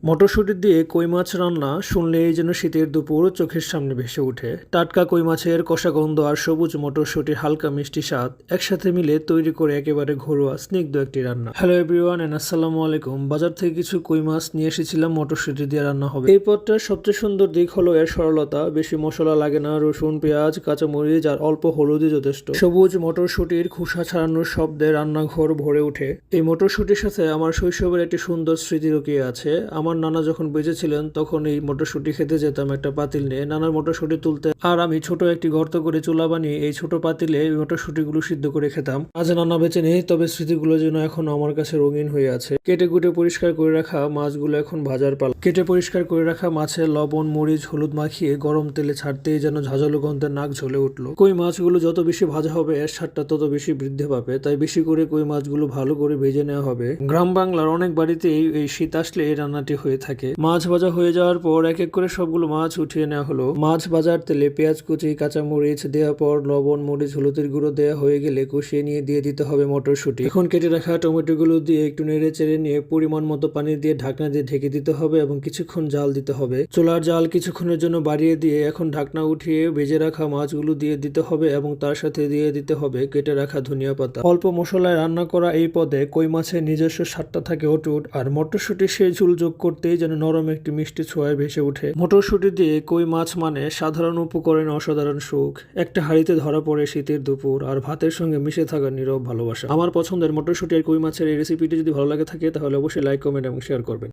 মটরশুঁটি দিয়ে কই মাছ রান্না শুনলেই যেন শীতের দুপুর চোখের সামনে ভেসে ওঠে। টাটকা কই মাছের কষা গন্ধ আর সবুজ মটরশুঁটির হালকা মিষ্টি স্বাদ একসাথে মিলে তৈরি করে একেবারে ঘরোয়া স্নিগ্ধ একটি রান্না। হ্যালো এভরিওয়ান এন্ড আসসালামু আলাইকুম। বাজার থেকে কিছু কই মাছ নিয়ে এসেছিলাম, মটরশুঁটি দিয়ে রান্না হবে। এই পদটার সবচেয়ে সুন্দর দিক হলো এর সরলতা। বেশি মশলা লাগে না, রসুন, পেঁয়াজ, কাঁচামরিচ আর অল্প হলুদই যথেষ্ট। সবুজ মটরশুঁটির খোসা ছাড়ানোর শব্দে রান্নাঘর ভরে ওঠে। এই মটরশুঁটির সাথে আমার শৈশবের একটি সুন্দর স্মৃতি লুকিয়ে আছে। আমার নানা যখন বেঁচে ছিলেন তখন এই মটরশুঁটি খেতে যেতাম একটা পাতিল নিয়ে। নানার মটরশুঁটি তুলতে আর আমি ছোট একটি গর্ত করে চুলা বানিয়ে এই ছোট পাতিলে এই মটরশুঁটিগুলো সিদ্ধ করে খেতাম। আজ নানা বেঁচে নেই, তবে স্মৃতিগুলো যেন এখন আমার কাছে রঙিন হয়ে আছে। কেটে কুটে পরিষ্কার করে রাখা মাছগুলো এখন ভাজার পালা। কেটে পরিষ্কার করে রাখা মাছে লবণ, মরিচ, হলুদ মাখিয়ে গরম তেলে ছাড়তেই যেন ঝাঁঝালো গন্ধে নাক ঝলে উঠলো। কই মাছগুলো যত বেশি ভাজা হবে এর স্বাদটা তত বেশি বৃদ্ধি পাবে, তাই বেশি করে কই মাছগুলো ভালো করে ভেজে নেওয়া হবে। গ্রাম বাংলার অনেক বাড়িতেই এই শীত আসলে এই রান্নাটি হয়ে থাকে। মাছ ভাজা হয়ে যাওয়ার পর এক এক করে সবগুলো মাছ উঠিয়ে নেওয়া হলো। মাছ ভাজার তেলে পেঁয়াজ কুচি, কাঁচামরিচ দেওয়ার পর লবণ, মরিচ, হলুদের গুঁড়ো দেওয়া হয়ে গেলে কষিয়ে নিয়ে দিয়ে দিতে হবে মটরশুঁটি। এখন কেটে রাখা টমেটো গুলো দিয়ে একটু নেড়ে চেড়ে নিয়ে পরিমাণ মতো পানি দিয়ে ঢাকনা দিয়ে ঢেকে দিতে হবে এবং কিছুক্ষণ জাল দিতে হবে। চুলার জাল কিছুক্ষণের জন্য বাড়িয়ে দিয়ে এখন ঢাকনা উঠিয়ে ভেজে রাখা মাছগুলো দিয়ে দিতে হবে এবং তার সাথে দিয়ে দিতে হবে কেটে রাখা ধনিয়া পাতা। অল্প মশলায় রান্না করা এই পদে কই মাছের নিজস্ব স্বাদটা থাকে অটুট, আর মটরশুঁটি সেই ঝুল যোগ করতেই যেন নরম একটি মিষ্টি ছোঁয়ায় ভেসে ওঠে। মটরশুঁটি দিয়ে কই মাছ মানে সাধারণ উপকরণ অসাধারণ সুখ। একটা হাঁড়িতে ধরা পড়ে শীতের দুপুর আর ভাতের সঙ্গে মিশে থাকা নীরব ভালোবাসা। আমার পছন্দের মটরশুঁটি আর কই মাছের এই রেসিপিটি যদি ভালো লাগে থাকে তাহলে অবশ্যই লাইক, কমেন্ট এবং শেয়ার করবেন।